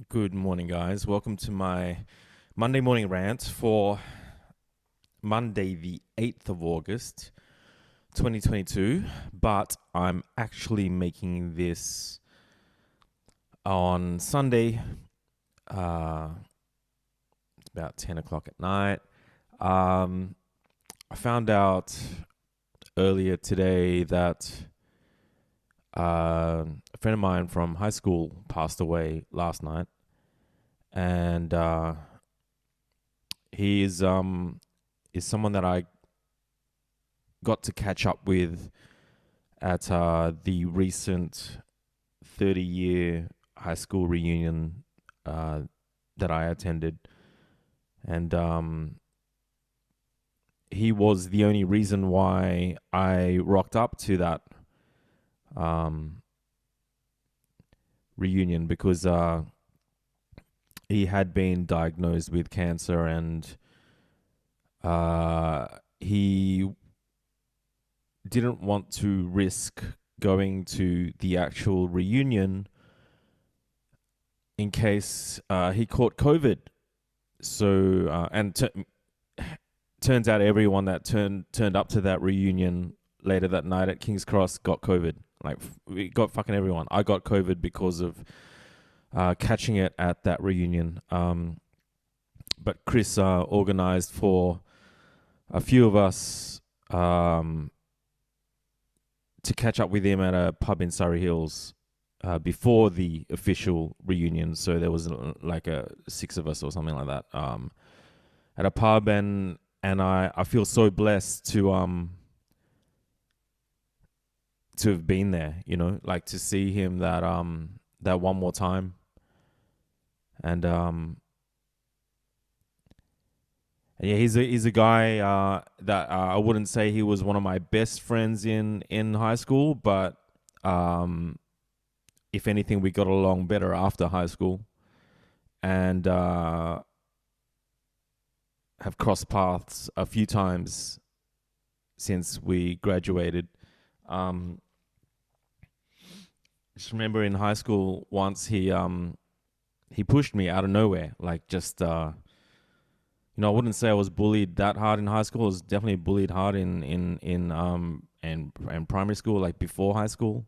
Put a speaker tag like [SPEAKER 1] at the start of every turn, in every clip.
[SPEAKER 1] Good morning, guys. Welcome to my Monday Morning Rant for Monday, the 8th of August, 2022. But I'm actually making this on Sunday. It's about 10 o'clock at night. I found out earlier today that a friend of mine from high school passed away last night. And he is someone that I got to catch up with at the recent 30-year high school reunion uh, that I attended, and he was the only reason why I rocked up to that um, reunion because he had been diagnosed with cancer, and he didn't want to risk going to the actual reunion in case he caught COVID. So, turns out everyone that turned up to that reunion later that night at King's Cross got COVID. Like, we got fucking everyone. I got COVID because of catching it at that reunion. But Chris organized for a few of us to catch up with him at a pub in Surrey Hills before the official reunion. So there was like six of us or something like that at a pub, and I feel so blessed to have been there. You know, like to see him that one more time, and yeah, he's a guy that I wouldn't say he was one of my best friends in high school, but if anything, we got along better after high school, and have crossed paths a few times since we graduated. Just remember in high school once he pushed me out of nowhere, like just I wouldn't say I was bullied that hard in high school. I was definitely bullied hard in primary school, like before high school.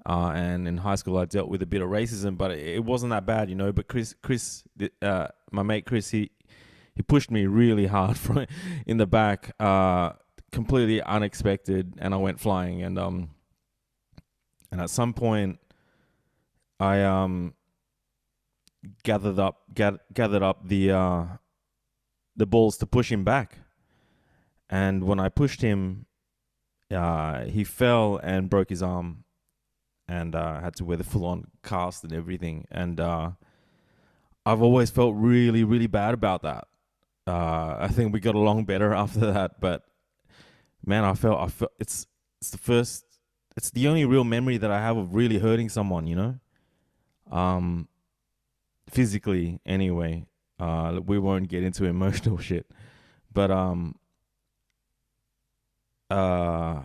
[SPEAKER 1] And in high school, I dealt with a bit of racism, but it wasn't that bad, you know. But my mate Chris, he pushed me really hard from in the back, completely unexpected, and I went flying. And at some point, I gathered up the balls to push him back. And when I pushed him, he fell and broke his arm, and had to wear the full-on cast and everything. And I've always felt really, really bad about that. I think we got along better after that, but man, I felt it's the only real memory that I have of really hurting someone, you know, physically anyway. We won't get into emotional shit, but I've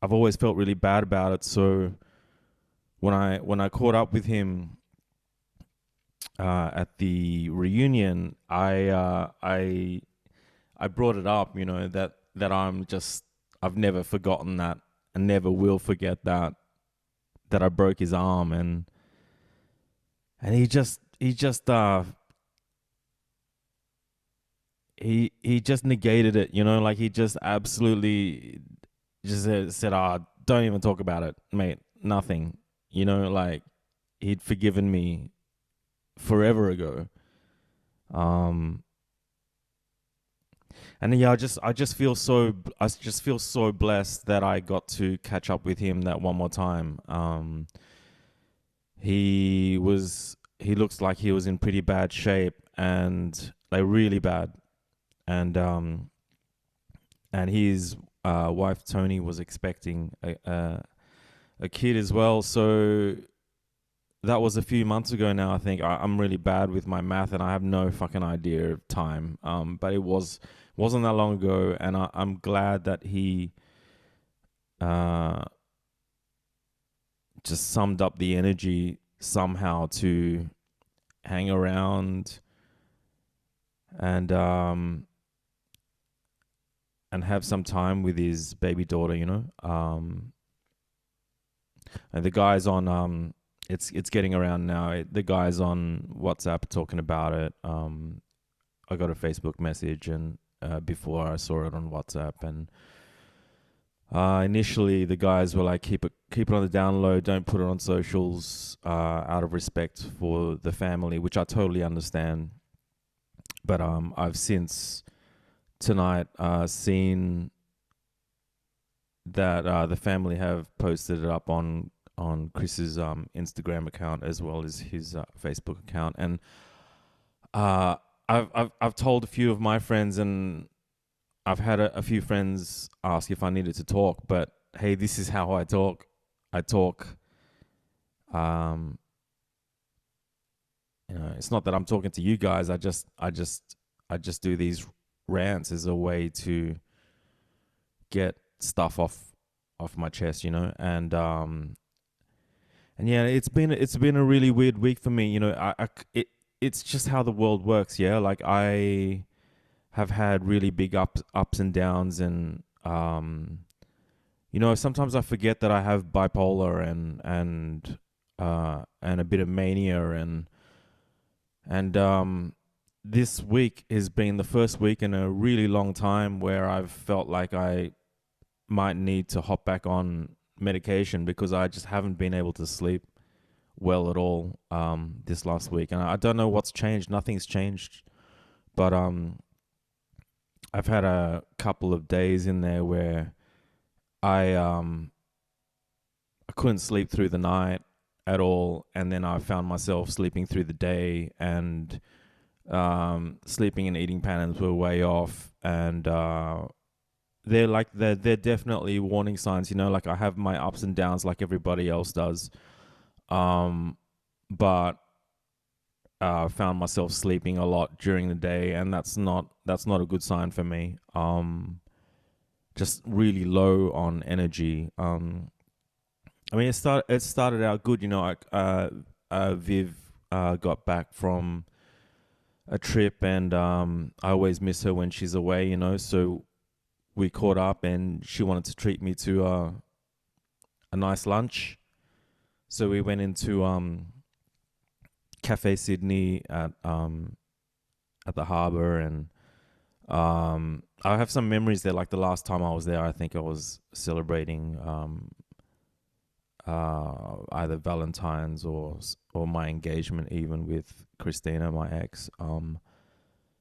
[SPEAKER 1] always felt really bad about it. So when I caught up with him at the reunion, I brought it up, you know, that I've never forgotten that, and never will forget that I broke his arm, and he just negated it, you know, like he just absolutely just said, don't even talk about it, mate, nothing, you know, like he'd forgiven me forever ago. Um, and yeah, I just feel so blessed that I got to catch up with him that one more time. He looks like he was in pretty bad shape, and like really bad. And his wife Tony was expecting a kid as well. So that was a few months ago now. I think I'm really bad with my math, and I have no fucking idea of time. But wasn't that long ago, and I'm glad that he uh just summed up the energy somehow to hang around and and have some time with his baby daughter, you know. And the guys on it's getting around now. The guys on WhatsApp talking about it. I got a Facebook message and before I saw it on WhatsApp, and initially the guys were like, keep it on the down low, don't put it on socials, out of respect for the family, which I totally understand. But I've since tonight seen that the family have posted it up on Chris's Instagram account as well as his Facebook account, and I've told a few of my friends, and I've had a few friends ask if I needed to talk, but hey, this is how I talk. I talk. Um, it's not that I'm talking to you guys. I just do these rants as a way to get stuff off my chest, and yeah, it's been a really weird week for me. It's just how the world works. Yeah, like I have had really big ups and downs, and sometimes I forget that I have bipolar and a bit of mania, and this week has been the first week in a really long time where I've felt like I might need to hop back on medication because I just haven't been able to sleep well at all this last week, and I don't know what's changed. Nothing's changed, but I've had a couple of days in there where I couldn't sleep through the night at all, and then I found myself sleeping through the day, and sleeping and eating patterns were way off, and they're definitely warning signs. Like I have my ups and downs like everybody else does, but found myself sleeping a lot during the day, and that's not a good sign for me. Just really low on energy. I mean, it started out good. Viv got back from a trip, and I always miss her when she's away. So we caught up, and she wanted to treat me to a nice lunch. So we went into Cafe Sydney at the harbour, and I have some memories there. Like the last time I was there, I think I was celebrating either Valentine's or my engagement, even with Christina, my ex. And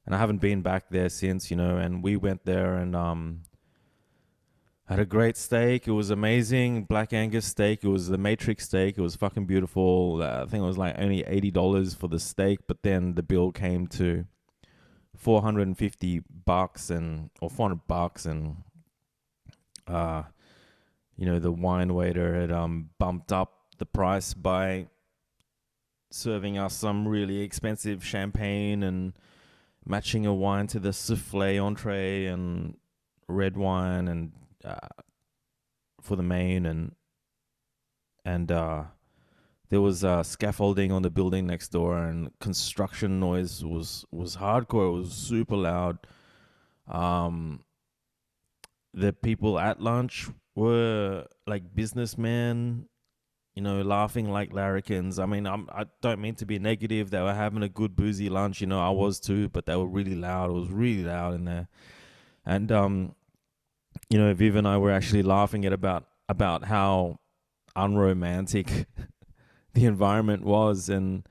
[SPEAKER 1] I haven't been back there since, and we went there and had a great steak. It was amazing. Black Angus steak. It was the Matrix steak. It was fucking beautiful. I think it was like only $80 for the steak, but then the bill came to $450 or $400, and the wine waiter had bumped up the price by serving us some really expensive champagne and matching a wine to the souffle entree and red wine and for the main, and there was scaffolding on the building next door, and construction noise was hardcore. It was super loud. The people at lunch were like businessmen, laughing like larrikins. I mean, I don't mean to be negative. They were having a good boozy lunch. I was too, but they were really loud. It was really loud in there. And, Viv and I were actually laughing at about how unromantic the environment was. And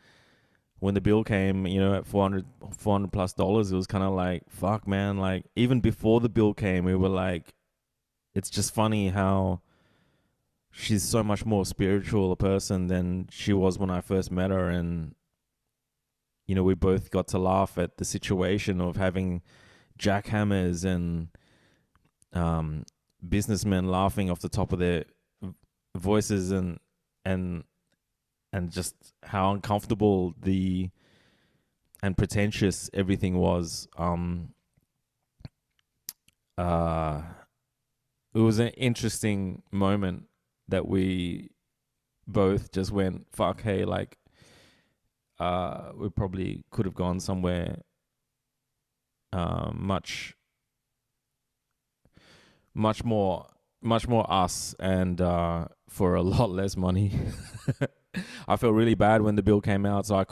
[SPEAKER 1] when the bill came, at $400 plus, it was kind of like, fuck, man. Like, even before the bill came, we were like, it's just funny how she's so much more spiritual a person than she was when I first met her. And, we both got to laugh at the situation of having jackhammers and businessmen laughing off the top of their voices, and just how uncomfortable and pretentious everything was. It was an interesting moment that we both just went, fuck, hey, like, we probably could have gone somewhere much much more us, and for a lot less money. I felt really bad when the bill came out, so I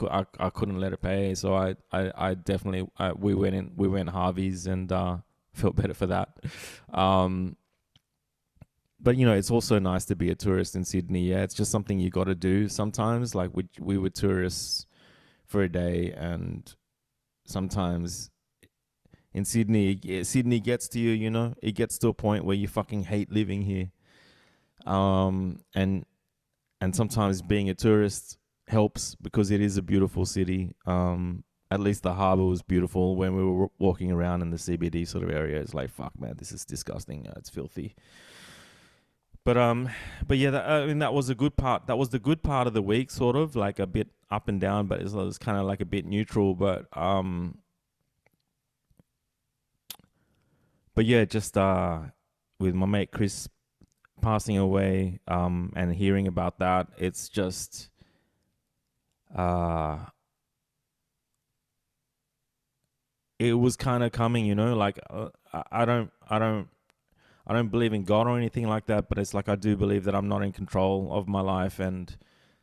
[SPEAKER 1] couldn't let it pay. So I definitely we went Harvey's, and felt better for that. Um, but it's also nice to be a tourist in Sydney. Yeah, it's just something you got to do sometimes. Like we were tourists for a day, and sometimes in Sydney, Sydney gets to you. It gets to a point where you fucking hate living here. And sometimes being a tourist helps because it is a beautiful city. At least the harbour was beautiful when we were walking around in the CBD sort of area. It's like, fuck, man, this is disgusting. It's filthy. But yeah, I mean, that was a good part. That was the good part of the week, sort of like a bit up and down, but it was kind of like a bit neutral. But yeah, just with my mate Chris passing away, and hearing about that, it's just it was kind of coming, like I don't believe in God or anything like that, but it's like I do believe that I'm not in control of my life, and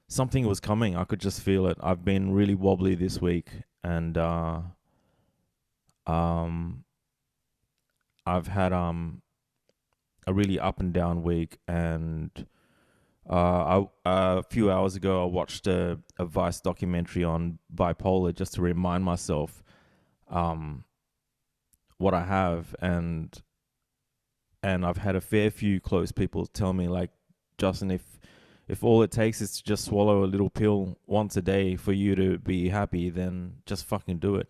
[SPEAKER 1] something was coming. I could just feel it. I've been really wobbly this week, and um I've had a really up and down week, and a few hours ago I watched a Vice documentary on bipolar just to remind myself what I have, and I've had a fair few close people tell me, like, Justin, if all it takes is to just swallow a little pill once a day for you to be happy, then just fucking do it,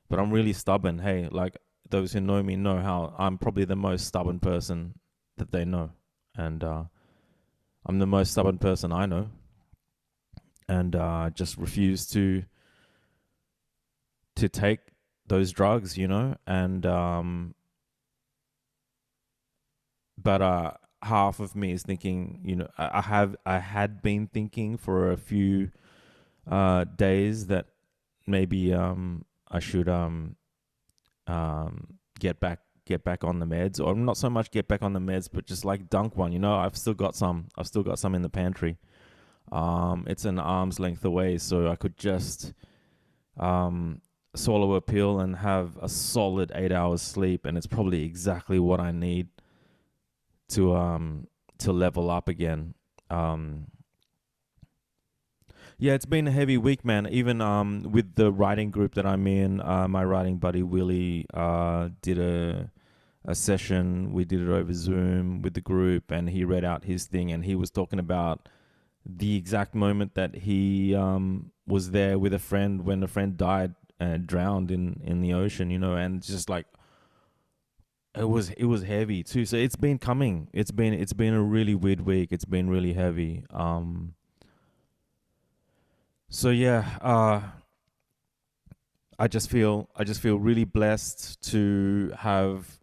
[SPEAKER 1] But I'm really stubborn. Hey, like, those who know me know how I'm probably the most stubborn person that they know. And I'm the most stubborn person I know. And I just refuse to take those drugs, And but half of me is thinking, I had been thinking for a few days that maybe I should get back on the meds, or not so much get back on the meds, but just like dunk one. I've still got some in the pantry. It's an arm's length away, so I could just swallow a pill and have a solid 8 hours sleep, and it's probably exactly what I need to level up again. Yeah, it's been a heavy week, man. Even with the writing group that I'm in, my writing buddy Willie did a session. We did it over Zoom with the group, and he read out his thing, and he was talking about the exact moment that he was there with a friend when a friend died and drowned in the ocean, and just like it was heavy too. So it's been coming. It's been a really weird week. It's been really heavy. So yeah, I just feel really blessed to have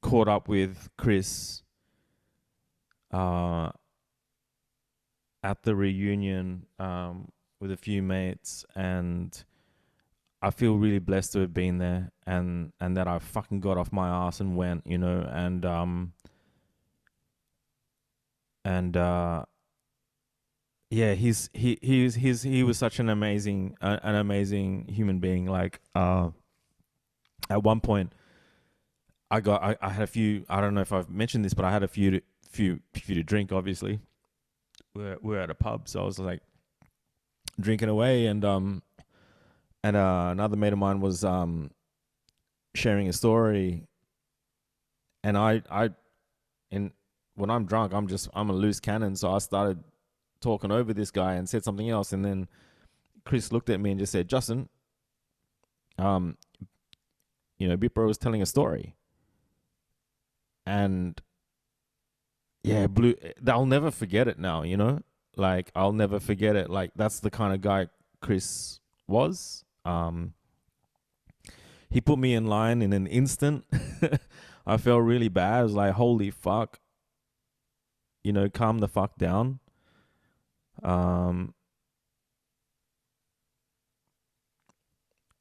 [SPEAKER 1] caught up with Chris at the reunion with a few mates, and I feel really blessed to have been there, and that I fucking got off my ass and went, and yeah, he was such an amazing human being. Like at one point, I had a few. I don't know if I've mentioned this, but I had a few to drink. Obviously, we're at a pub, so I was like drinking away, and another mate of mine was sharing a story, and and when I'm drunk, I'm a loose cannon, so I started talking over this guy and said something else, and then Chris looked at me and just said, "Justin, Bipro was telling a story," and yeah, I'll never forget it now. Like I'll never forget it. Like that's the kind of guy Chris was. He put me in line in an instant. I felt really bad. I was like, holy fuck. Calm the fuck down.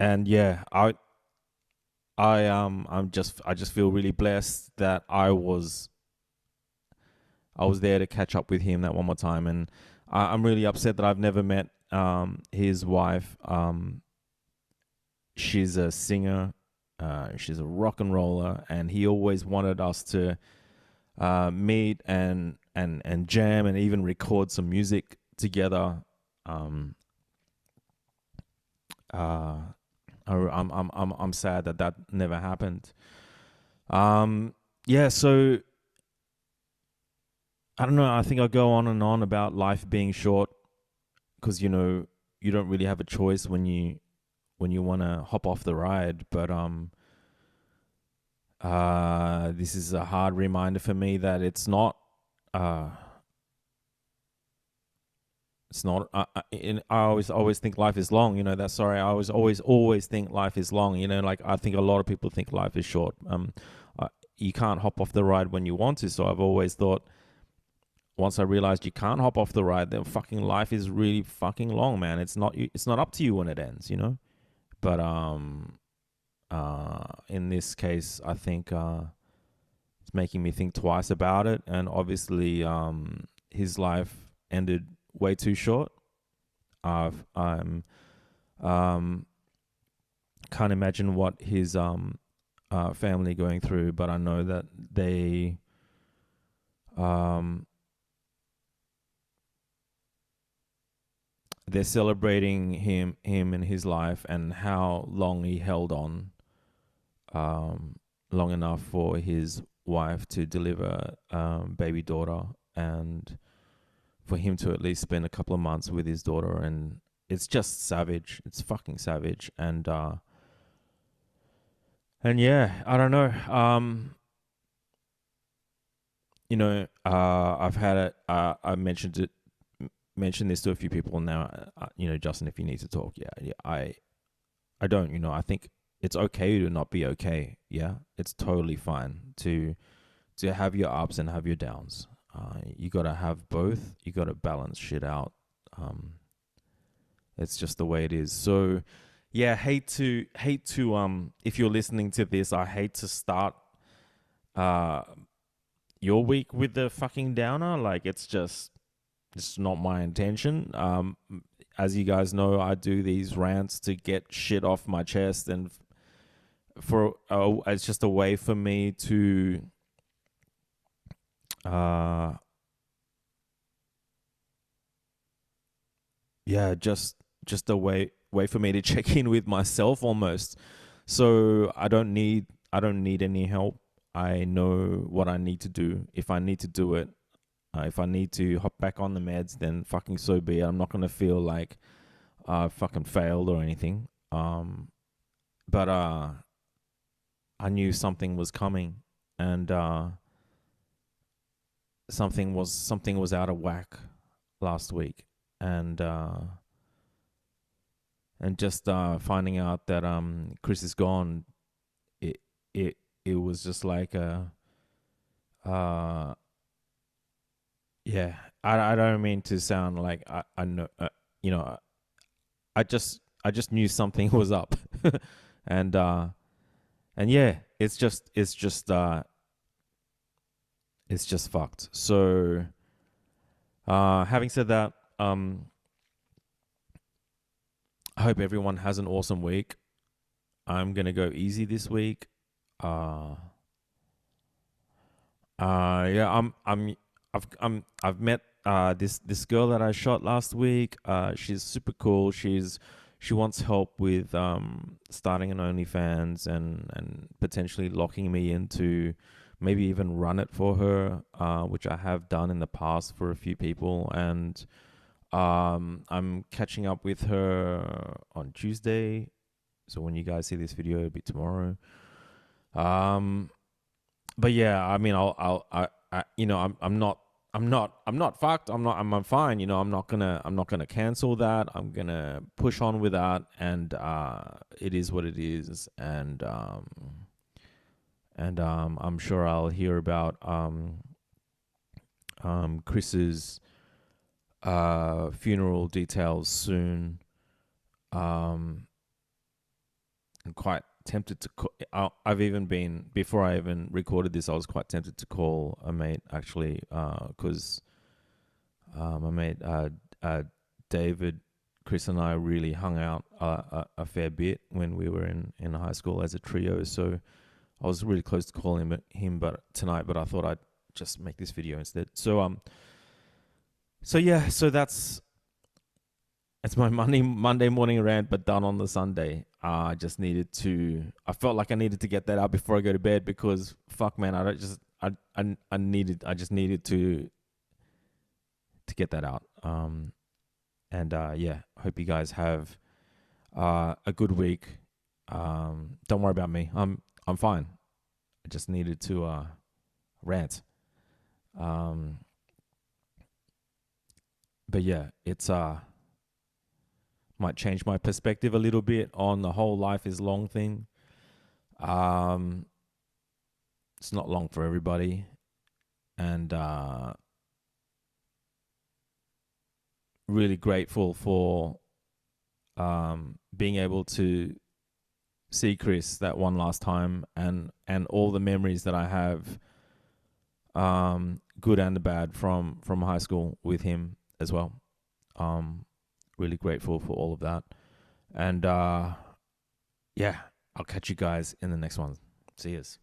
[SPEAKER 1] and yeah, I just feel really blessed that I was there to catch up with him that one more time, and I'm really upset that I've never met his wife. She's a singer, she's a rock and roller, and he always wanted us to meet and jam and even record some music together. Um, uh, I'm sad that that never happened. Um, yeah, so I don't know. I think I go on and on about life being short because you don't really have a choice when you want to hop off the ride. But this is a hard reminder for me that uh, it's not. I always think life is long. That's sorry. I always think life is long. Like I think a lot of people think life is short. You can't hop off the ride when you want to. So I've always thought. Once I realized you can't hop off the ride, then fucking life is really fucking long, man. It's not up to you when it ends. But in this case, I think it's making me think twice about it. And obviously, his life ended way too short. I'm um, can't imagine what his family going through, but I know that um, they're celebrating him and his life and how long he held on, um, long enough for his wife to deliver baby daughter, and for him to at least spend a couple of months with his daughter. And it's just savage. It's fucking savage. And yeah, I don't know. I've had it. I mentioned this to a few people now. Justin, if you need to talk, yeah. I don't. I think it's okay to not be okay. Yeah, it's totally fine to have your ups and have your downs. You gotta have both. You gotta balance shit out. Um, it's just the way it is. So, yeah, hate to if you're listening to this, I hate to start uh your week with the fucking downer. Like it's not my intention. As you guys know, I do these rants to get shit off my chest, and for it's just a way for me to uh yeah, just a way for me to check in with myself almost. So I don't need any help. I know what I need to do. If I need to do it, if I need to hop back on the meds, then fucking so be it. I'm not gonna feel like I fucking failed or anything. But I knew something was coming, and something was out of whack last week, and just finding out that Chris is gone, it it it was just like uh yeah. I don't mean to sound like I know you know I just knew something was up, and yeah, it's just fucked. So having said that, I hope everyone has an awesome week. I'm gonna go easy this week. Uh, yeah, I've met this girl that I shot last week. She's super cool. She wants help with starting an OnlyFans and potentially locking me into maybe even run it for her, which I have done in the past for a few people. And I'm catching up with her on Tuesday. So when you guys see this video, it'll be tomorrow. Um, but yeah, I mean, I'm not fucked. I'm fine. I'm not gonna cancel that. I'm gonna push on with that, and it is what it is. And I'm sure I'll hear about Chris's funeral details soon. Um, I'm quite tempted to call. I've even been, before I even recorded this, I was quite tempted to call a mate actually, because my mate David, Chris, and I really hung out a fair bit when we were in high school as a trio. So I was really close to calling him, but tonight. But I thought I'd just make this video instead. So yeah, so it's my Monday morning rant, but done on the Sunday. I just needed to. I felt like I needed to get that out before I go to bed because fuck, man, I just needed to get that out. And yeah, hope you guys have a good week. Don't worry about me. I'm fine. I just needed to rant. But yeah, it's might change my perspective a little bit on the whole life is long thing. Um, it's not long for everybody, and really grateful for being able to see Chris that one last time, and all the memories that I have, good and the bad from high school with him as well. Really grateful for all of that, and yeah, I'll catch you guys in the next one. See yous.